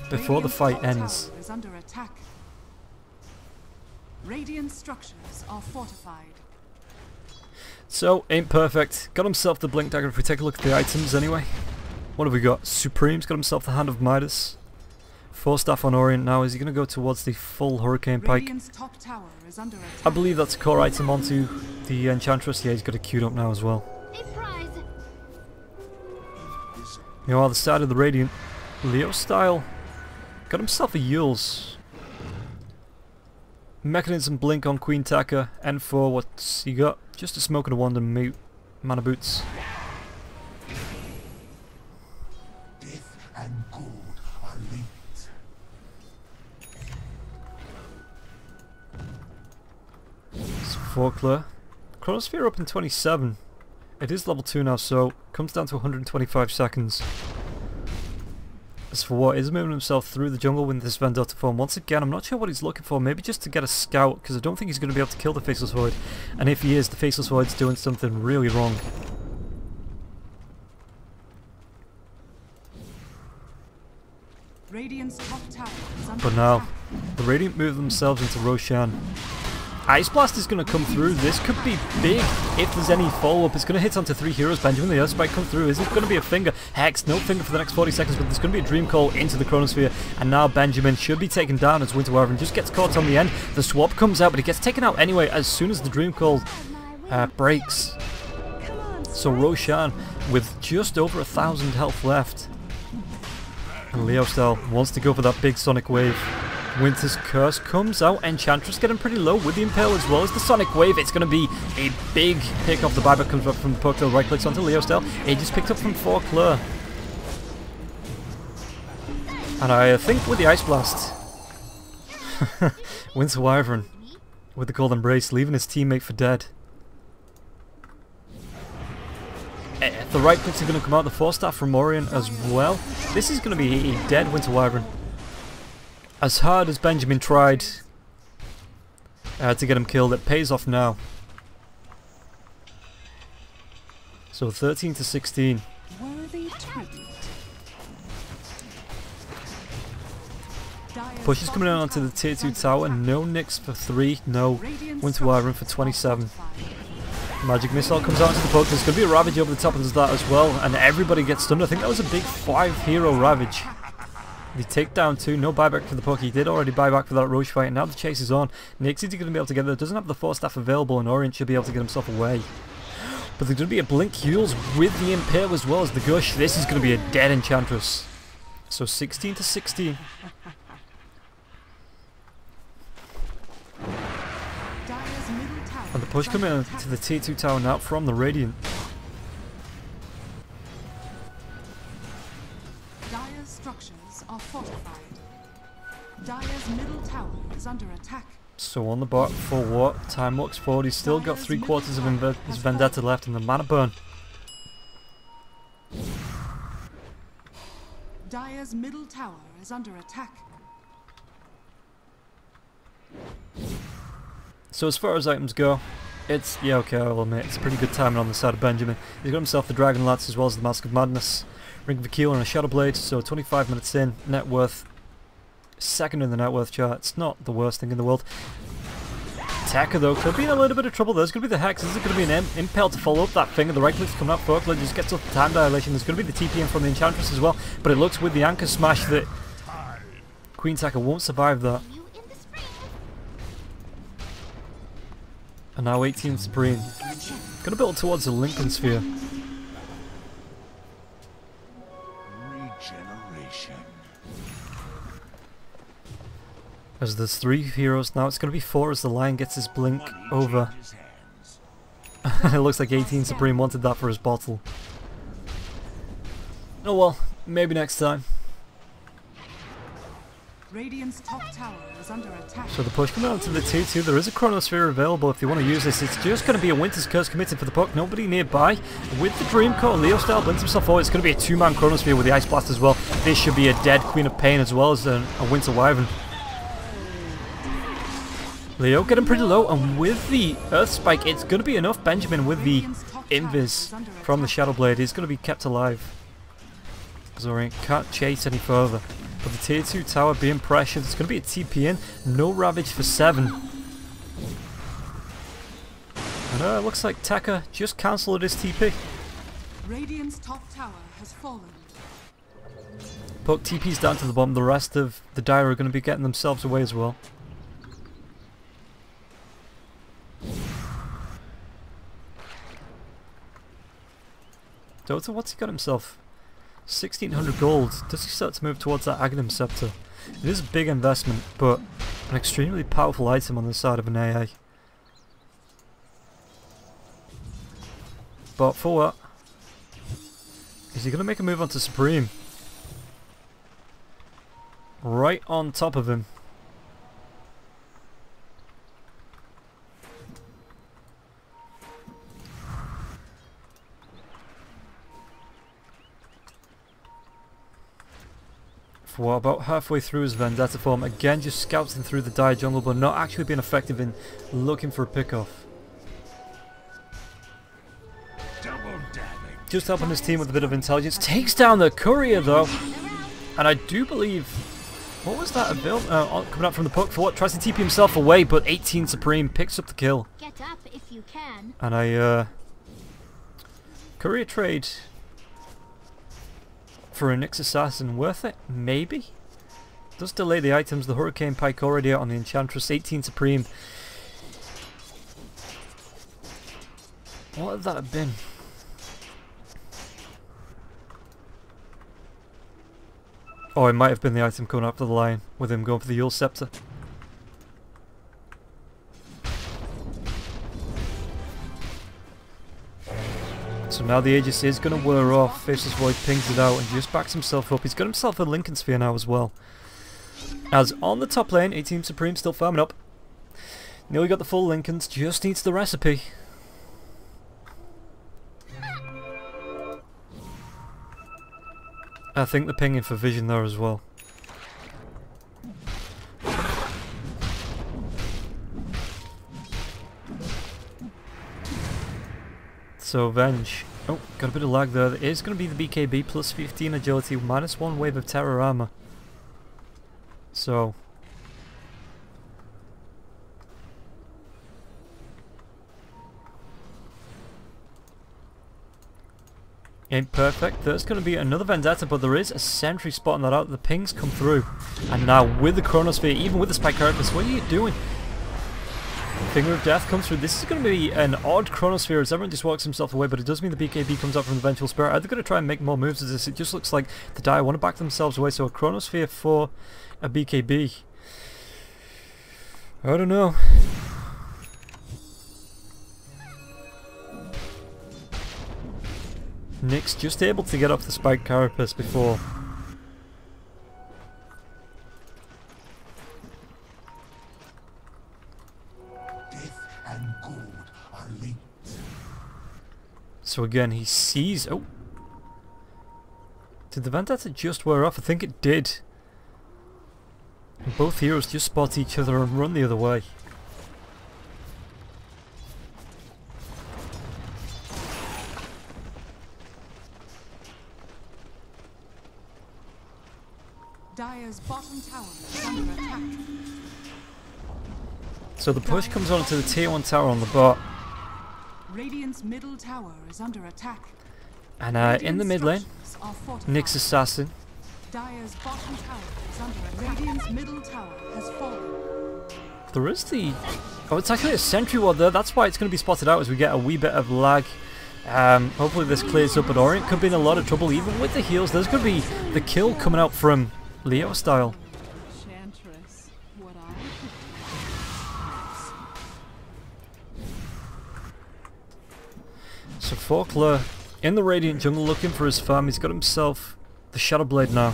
before the Radiant's fight top ends. tower is under attack. Radiant structures are fortified. So, ain't perfect. Got himself the Blink Dagger if we take a look at the items anyway. What have we got? Supreme's got himself the Hand of Midas. 4 staff on Orient now. Is he going to go towards the full Hurricane Pike? Radiant's top tower is under attack. I believe that's a core item onto the Enchantress. Yeah, he's got it queued up now as well. A prize. You know, other side of the Radiant, Leo style, got himself a Yules. Mechanism Blink on Queen Taka, N4, what's he got? Just a Smoke and a Wand and mute. Mana Boots. Death and good are linked. It's Folklore. Chronosphere up in 27. It is level 2 now, so comes down to 125 seconds. As for what is moving himself through the jungle with this Vendetta form, once again, I'm not sure what he's looking for. Maybe just to get a scout, because I don't think he's going to be able to kill the Faceless Void. And if he is, the Faceless Void's doing something really wrong. Radiant's top tower is under But now, attack. the Radiant move themselves into Roshan. Ice Blast is going to come through. This could be big if there's any follow-up. It's going to hit onto 3 heroes. Benjamin, the Earthspike come through. Is it going to be a finger? Hex, no finger for the next 40 seconds, but there's going to be a Dream Call into the Chronosphere. And now Benjamin should be taken down as Winter Wyvern just gets caught on the end. The swap comes out, but it gets taken out anyway as soon as the Dream Call breaks. So Roshan, with just over 1,000 health left. And Leo Style wants to go for that big Sonic Wave. Winter's Curse comes out. Enchantress getting pretty low with the Impale as well as the Sonic Wave. It's going to be a big pick off the buyback. Comes up from the poke, right clicks onto Leo Style. It just picked up from Folklore. And I think with the Ice Blast, Winter Wyvern with the Cold Embrace, leaving his teammate for dead. The right clicks are going to come out. The 4 staff from Orient as well. This is going to be a dead Winter Wyvern. As hard as Benjamin tried to get him killed, it pays off now. So 13 to 16. Worthy tribute. Push is coming in onto the tier 2 tower. No Nyx for 3. No Winter Wyvern for 27. Magic Missile comes out into the poke. There's going to be a Ravage over the top of that as well. And everybody gets stunned. I think that was a big 5 hero Ravage. The takedown 2, no buyback for the poke. He did already buy back for that Roche fight, and now the chase is on. Nyx is going to be able to get there. Doesn't have the 4 staff available, and Orient should be able to get himself away. But there's going to be a Blink Yules with the Impale as well as the Gush. This is going to be a dead Enchantress. So 16 to 16. And the push coming into the tier 2 tower now from the Radiant. Dire's structures are fortified. Dire's middle tower is under attack. So on the bot for what? Time walks forward. He's still got 3/4 of his Vendetta left in the Mana Burn. Dire's middle tower is under attack. So as far as items go, it's, yeah, okay, I'll admit, it's a pretty good timing on the side of Benjamin. He's got himself the Dragon Lance as well as the Mask of Madness, Ring of Akil and a Shadow Blade, so 25 minutes in, net worth, second in the net worth chart. It's not the worst thing in the world. Taka though, could be in a little bit of trouble. There's going to be the Hex, is it going to be an Impale to follow up that finger? The right click's coming up, Folklore just gets up the time dilation. There's going to be the TPM from the Enchantress as well, but it looks with the Anchor Smash that Queen Taka won't survive that. And now 18 Supreme. Gonna build towards the Lincoln Sphere. Regeneration. As there's 3 heroes now, it's gonna be 4 as the Lion gets his blink over. His hands. It looks like 18 Supreme wanted that for his bottle. Oh well, maybe next time. Radiant's top tower is under attack. So the push coming out to the tier 2, there is a Chronosphere available if you want to use this. It's just going to be a Winter's Curse committed for the puck, nobody nearby. With the Dream Core, Leo Style blinks himself forward. It's going to be a 2-man Chronosphere with the Ice Blast as well. This should be a dead Queen of Pain as well as a Winter Wyvern. Leo getting pretty low, and with the Earth Spike, it's going to be enough. Benjamin with the invis from the Shadow Blade is going to be kept alive. Zorian can't chase any further. But the tier 2 tower being pressured, it's going to be a TP in. No Ravage for 7. And it looks like Tekka just cancelled his TP. Radiant's top tower has fallen. But TP's down to the bottom. The rest of the Dire are going to be getting themselves away as well. Dota, what's he got himself? 1600 gold. Does he start to move towards that Aghanim Scepter? It is a big investment, but an extremely powerful item on the side of an AA. But for what? Is he going to make a move onto Supreme? Right on top of him. For what, about halfway through his Vendetta form, again just scouting through the Dire jungle but not actually being effective in looking for a pickoff. Just helping his team with a bit of intelligence. Takes down the courier though. And I do believe... What was that? Coming up from the puck for what? Tries to TP himself away, but 18 Supreme picks up the kill. Get up if you can. And courier trade for a Nyx Assassin, worth it? Maybe? Does delay the items, the Hurricane Pike already out on the Enchantress, 18 Supreme. What would that have been? Oh, it might have been the item coming up to the line with him going for the Yule Scepter. So now the Aegis is going to wear off. Faceless Void pings it out and just backs himself up. He's got himself a Lincoln Sphere now as well. As on the top lane, 18 Supreme still farming up. Nearly got the full Lincolns, just needs the recipe. I think the pinging for Vision there as well. So Venge. Oh, got a bit of lag there. There is going to be the BKB plus 15 agility, minus 1 wave of terror armor. So ain't perfect. There's going to be another Vendetta, but there is a sentry spotting that out. The pings come through. And now with the Chronosphere, even with the Spike Carapace, what are you doing? Finger of Death comes through. This is going to be an odd Chronosphere as everyone just walks himself away, but it does mean the BKB comes out from the Vengeful Spirit. Are they going to try and make more moves as this? It just looks like the Dire want to back themselves away, so a Chronosphere for a BKB. I don't know. Nyx just able to get off the Spike Carapace before. Death and gold are linked. So again, he sees... Oh! Did the Vendetta just wear off? I think it did. And both heroes just spot each other and run the other way. Dire's bottom tower is under attack. So the push comes on to the tier 1 tower on the bot. Radiant's middle tower is under attack. And in the mid lane, Nyx Assassin. Dire's bottom tower is under attack. Radiant's middle tower has fallen. There is the... Oh, it's actually a sentry ward there. That's why it's going to be spotted out as we get a wee bit of lag. Hopefully this clears up, but Orient could be in a lot of trouble even with the heals. There's going to be the kill coming out from Leo style. Enchantress, what So Faulkner in the Radiant jungle looking for his farm. He's got himself the Shadow Blade now.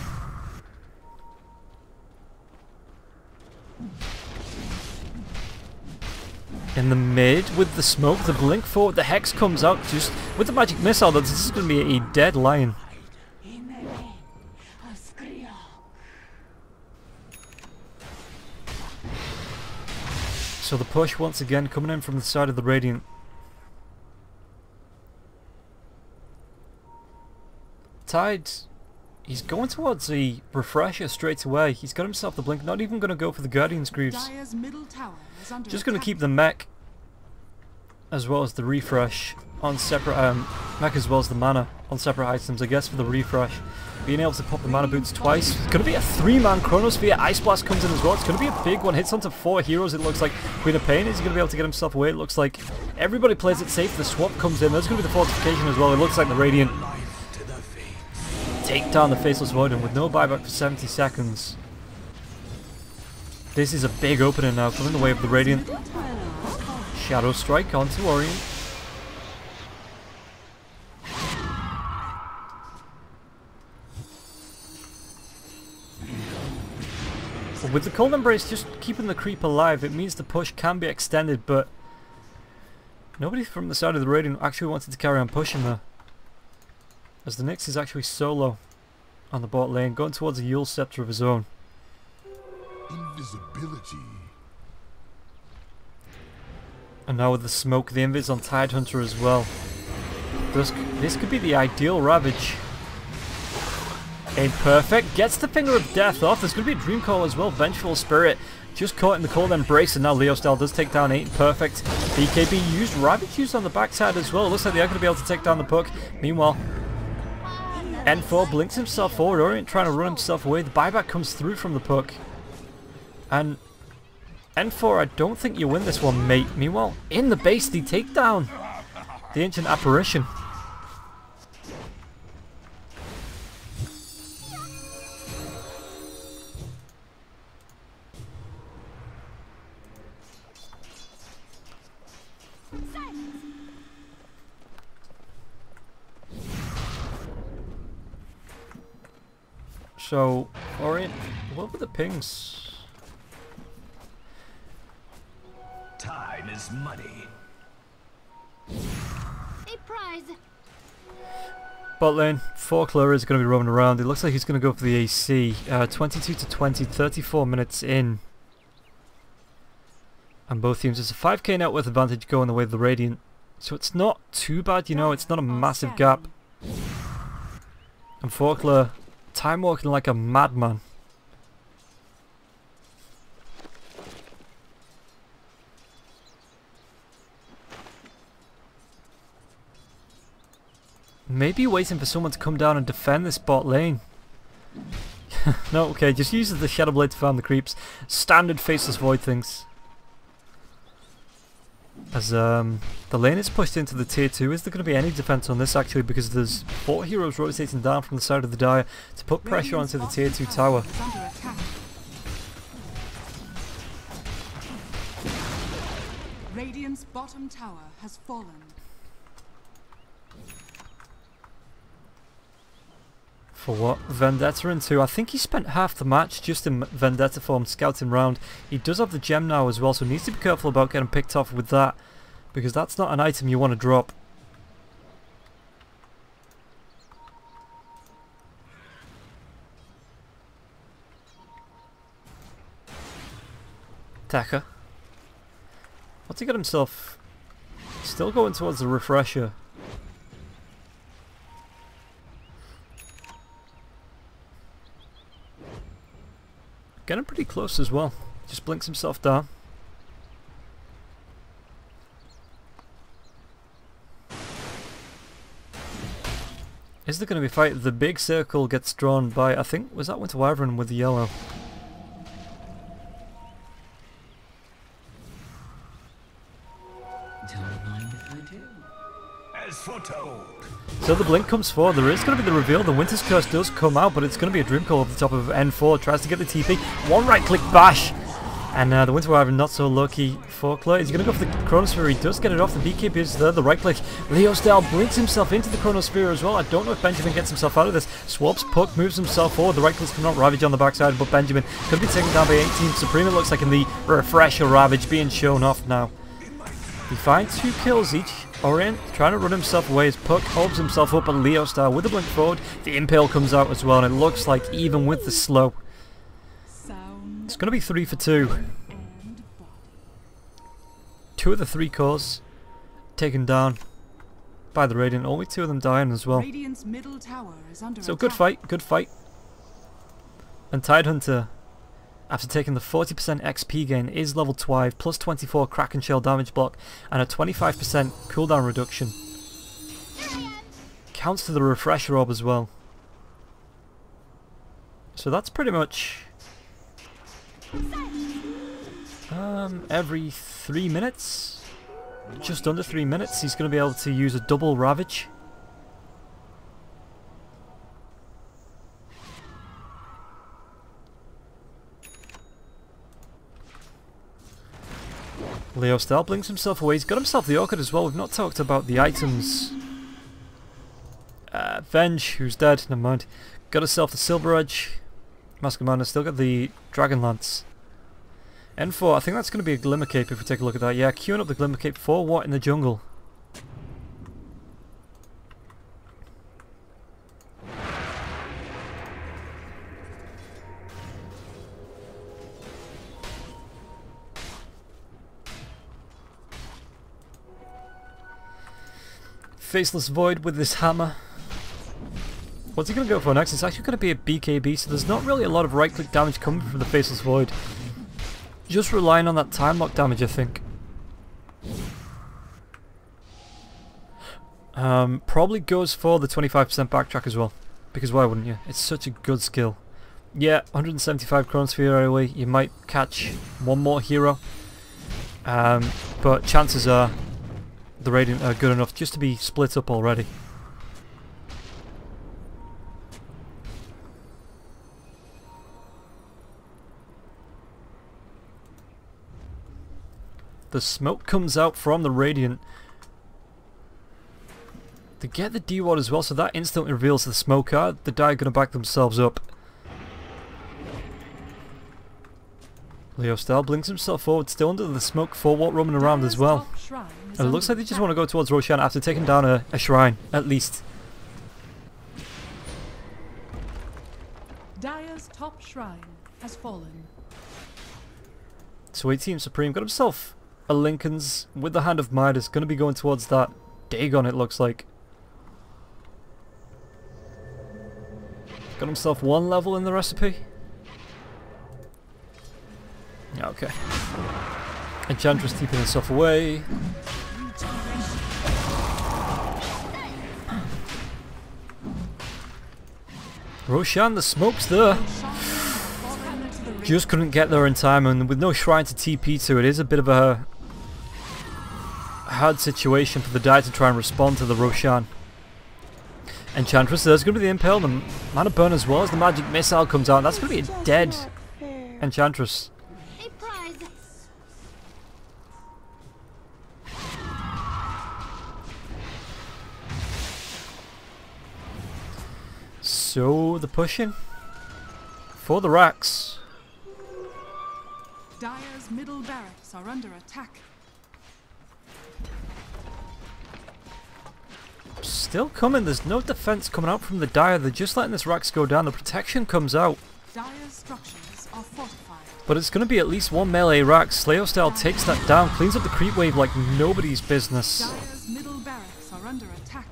In the mid with the smoke, the blink forward, the Hex comes out just with the magic missile. This is going to be a dead lion. So the push once again coming in from the side of the Radiant. Tide, he's going towards the refresher straight away. He's got himself the blink, not even going to go for the Guardian's Greaves. Dire's middle tower is under Just going to attack. keep the mech as well as the refresh on separate, mech as well as the mana on separate items, I guess, for the refresh. Being able to pop the mana boots twice. It's going to be a 3-man Chronosphere. Ice Blast comes in as well. It's going to be a big one. Hits onto 4 heroes, it looks like. Queen of Pain is going to be able to get himself away. It looks like everybody plays it safe. The swap comes in. There's going to be the fortification as well. It looks like the Radiant take down the Faceless Void, and with no buyback for 70 seconds. This is a big opening now, coming the way of the Radiant. Shadow Strike onto Orient. With the Cold Embrace just keeping the creep alive, it means the push can be extended, but nobody from the side of the Radiant actually wanted to carry on pushing there. As the Nyx is actually solo on the bot lane, going towards a Yule Scepter of his own. Invisibility. And now with the smoke, the invis on Tidehunter as well. This could be the ideal Ravage. Imperfect, gets the Finger of Death off. There's going to be a Dream Call as well. Vengeful Spirit just caught in the Cold Embrace, and now Leostyle does take down 8. Perfect. BKB used, Ravage used on the backside as well. It looks like they are going to be able to take down the puck. Meanwhile, N4 blinks himself forward. Orient trying to run himself away. The buyback comes through from the puck. And N4, I don't think you win this one, mate. Meanwhile, in the base, they take down the Ancient Apparition. So, Orient, what were the pings? Time is money. A prize. Bot lane, Forkler is going to be roaming around. It looks like he's going to go for the AC. 22 to 20, 34 minutes in. And both teams, there's a 5k net worth advantage going the way of the Radiant. So it's not too bad, you know, it's not a massive gap. And Forkler, time walking like a madman. Maybe waiting for someone to come down and defend this bot lane. No, okay, just uses the Shadow Blade to farm the creeps. Standard Faceless Void things. As the lane is pushed into the tier 2, is there going to be any defense on this actually, because there's 4 heroes rotating down from the side of the Dire to put pressure onto the tier 2 tower. Is under attack. Radiant's bottom tower has fallen. For what? Vendetta into. I think he spent half the match just in Vendetta form scouting round. He does have the gem now as well, so needs to be careful about getting picked off with that, because that's not an item you want to drop. Taka. What's he got himself? Still going towards the refresher. Getting pretty close as well. Just blinks himself down. Is there going to be a fight? The big circle gets drawn by, I think, was that Winter Wyvern with the yellow? Don't mind if I do. As foretold. So the blink comes forward. There is going to be the reveal. The Winter's Curse does come out, but it's going to be a Dream Call over the top of N4. Tries to get the TP. One right click bash. And the Winter Wyvern not so lucky. Forkler is going to go for the Chronosphere. He does get it off. The BKB is there. The right click. Leostyle blinks himself into the Chronosphere as well. I don't know if Benjamin gets himself out of this. Swaps puck, moves himself forward. The right click's coming out. Ravage on the backside, but Benjamin could be taken down by 18. Supreme, it looks like, in the refresher. Ravage being shown off now. He finds 2 kills each. Orient trying to run himself away. His puck holds himself up, but Leostyle with the blink forward. The Impale comes out as well, and it looks like even with the slow, it's going to be 3 for 2. 2 of the 3 cores taken down. by the Radiant. Only 2 of them dying as well. Radiant's middle tower is under So attack. good fight. And Tidehunter, after taking the 40% XP gain, is level 12, plus 24 Kraken Shell damage block, and a 25% cooldown reduction. Counts to the Refresher Orb as well. So that's pretty much every 3 minutes, just under 3 minutes, he's going to be able to use a double Ravage. Leo Style blinks himself away. He's got himself the Orchid as well. We've not talked about the items. Venge, who's dead, never mind. Got herself the Silver Edge. Mask Commander still got the Dragon Lance. N4, I think that's going to be a Glimmer Cape if we take a look at that. Yeah, queuing up the Glimmer Cape for what in the jungle? Faceless Void with this hammer. What's he going to go for next? It's actually going to be a BKB, so there's not really a lot of right-click damage coming from the Faceless Void. Just relying on that time lock damage, I think. Probably goes for the 25% backtrack as well, because why wouldn't you? It's such a good skill. Yeah, 175 Chronosphere anyway. You might catch one more hero, but chances are the Radiant are good enough just to be split up already. The smoke comes out from the Radiant. They get the D-Ward as well, so that instantly reveals the smoke card. The Dire are going to back themselves up. Leo Style blinks himself forward, still under the smoke for what roaming around as well. And it looks like they just want to go towards Roshan after taking down a shrine, at least. Dire's top shrine has fallen. So 18 Supreme got himself a Lincoln's with the Hand of Midas, going to be going towards that Dagon, it looks like. Got himself 1 level in the recipe. Okay. Enchantress keeping himself away. Roshan, the smoke's there. Just couldn't get there in time, and with no shrine to TP to, it is a bit of a hard situation for the Dire to try and respond to the Roshan. Enchantress, there's going to be the Impale, the Mana Burn as well as the Magic Missile comes out. That's going to be a dead Enchantress. So the pushing for the racks. Dire's middle barracks are under attack. Still coming, there's no defense coming out from the Dire. They're just letting this racks go down. The protection comes out. Dire's structures are fortified. But it's going to be at least 1 melee rack. Slayer Style takes that down, cleans up the creep wave like nobody's business. Dire's middle barracks are under attack.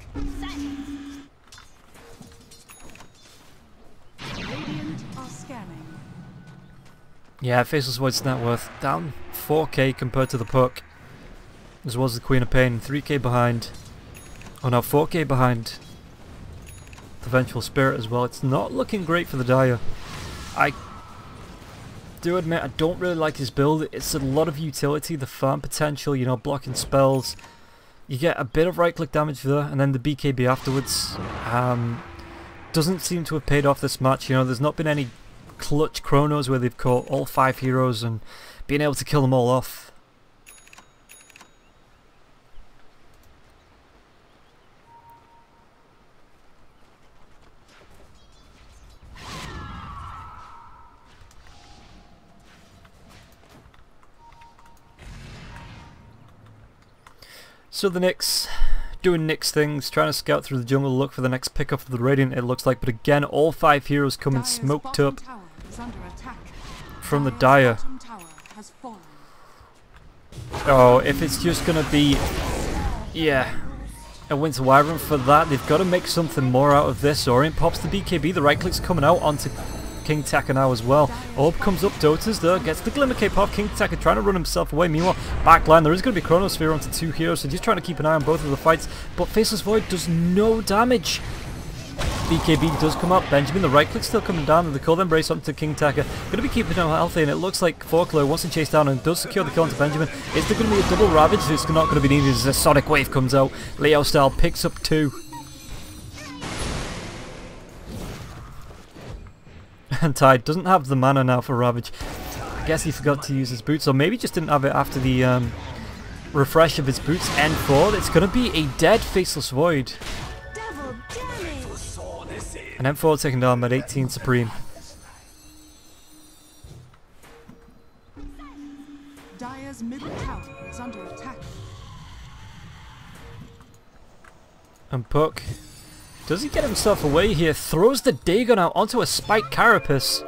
Radiant are scanning. Yeah, Faceless Void's net worth down 4k compared to the Puck. As well as the Queen of Pain, 3k behind. Oh no, 4k behind the Vengeful Spirit as well. It's not looking great for the Dire. I do admit I don't really like his build. It's a lot of utility, the farm potential, you know, blocking spells. You get a bit of right click damage there, and then the BKB afterwards. Doesn't seem to have paid off this match. You know, there's not been any clutch chronos where they've caught all 5 heroes and been able to kill them all off. So the Nyx, doing Nyx things, trying to scout through the jungle, look for the next pickup of the Radiant, it looks like. But again, all 5 heroes coming Dire's smoked up bottom tower is under attack. from the Dire's Dire. bottom tower has fallen. Oh, if it's just gonna be... Yeah. a Winter Wyvern for that. They've got to make something more out of this. Orient pops the BKB. The right click's coming out onto King Taka now as well. Orb comes up, Dotas though, gets the Glimmer Cape off. King Taka trying to run himself away. Meanwhile, backline, there is going to be Chronosphere onto 2 heroes, so just trying to keep an eye on both of the fights. But Faceless Void does no damage. BKB does come up. Benjamin, the right click still coming down, and the Cold Embrace onto King Taka. Going to be keeping him healthy, and it looks like Forkler wants to chase down and does secure the kill onto Benjamin. Is there going to be a double Ravage? It's not going to be needed as a Sonic Wave comes out. Leo Style picks up 2. And Tide doesn't have the mana now for Ravage. I guess he forgot to use his boots, or maybe just didn't have it after the refresh of his boots. N4, it's going to be a dead Faceless Void. And M4 taken down at 18 Supreme. Dire's middle tower is under attack. And Puck, does he get himself away here? Throws the Dagon out onto a Spike Carapace.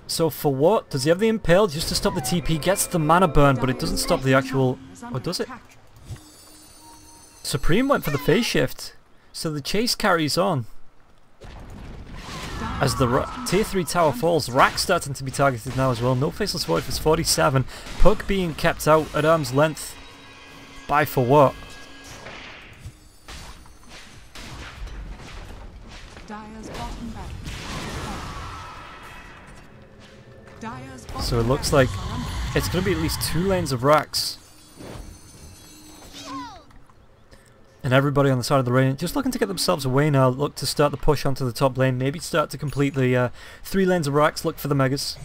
So for what? Does he have the Impale just to stop the TP? Gets the mana burn, but it doesn't stop the actual... Or does it? Supreme went for the phase shift. So the chase carries on. As the tier 3 tower falls, Rack's starting to be targeted now as well. No Faceless Void for 47. Puck being kept out at arm's length. By for what? So it looks like it's going to be at least 2 lanes of Racks. And everybody on the side of the lane just looking to get themselves away now. Look to start the push onto the top lane. Maybe start to complete the 3 lanes of Racks. Look for the Megas.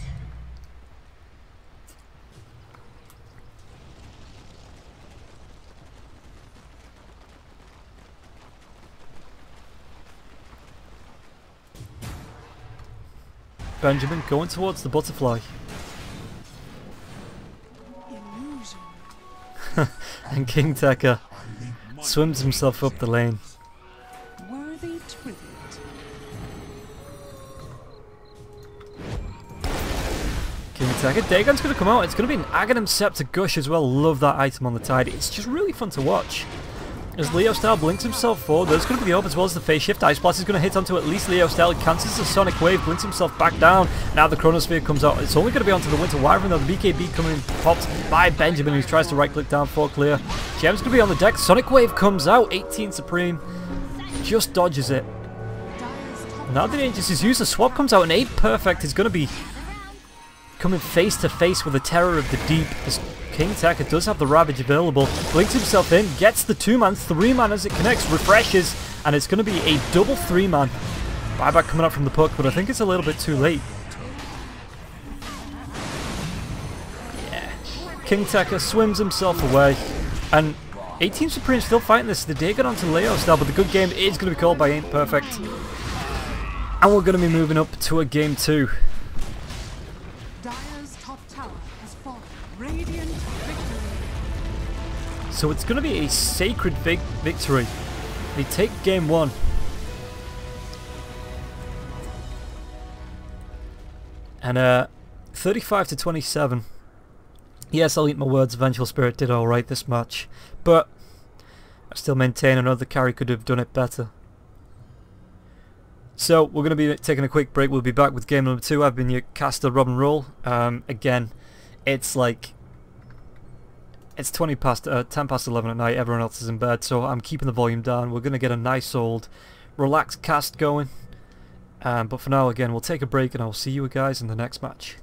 Benjamin going towards the butterfly. And King Taka swims himself up the lane. Worthy tribute. King Taka, Dagon's going to come out. It's going to be an Aghanim Scepter Gush as well. Love that item on the Tide. It's just really fun to watch. As Leo Style blinks himself forward, there's going to be the orb as well as the phase shift. Ice Blast is going to hit onto at least Leo Style. Cancels the Sonic Wave, blinks himself back down. Now the Chronosphere comes out. It's only going to be onto the Winter Wyvern though. The BKB coming in, popped by Benjamin, who tries to right click down for clear. Gem's going to be on the deck. Sonic Wave comes out. 18 Supreme. Just dodges it. Now the Aegis is used. The swap comes out, and 8 Perfect is going to be coming face to face with the Terror of the Deep. As King Taka does have the Ravage available, blinks himself in, gets the 2-man, 3-man as it connects, refreshes, and it's going to be a double 3-man. Buyback coming up from the Puck, but I think it's a little bit too late. Yeah. King Taka swims himself away, and 18 Supreme still fighting this. The day got onto Leo Style, but the good game is going to be called by Ain't Perfect. And we're going to be moving up to a game 2. So it's going to be a sacred victory. They take game 1. And 35-27. Yes, I'll eat my words. Vengeful Spirit did alright this match, but I still maintain another carry could have done it better. So we're going to be taking a quick break. We'll be back with game number 2. I've been your caster, Robin Roll. Again, it's like... It's 10 past 11 at night, everyone else is in bed, so I'm keeping the volume down. We're going to get a nice old relaxed cast going. But for now, again, we'll take a break and I'll see you guys in the next match.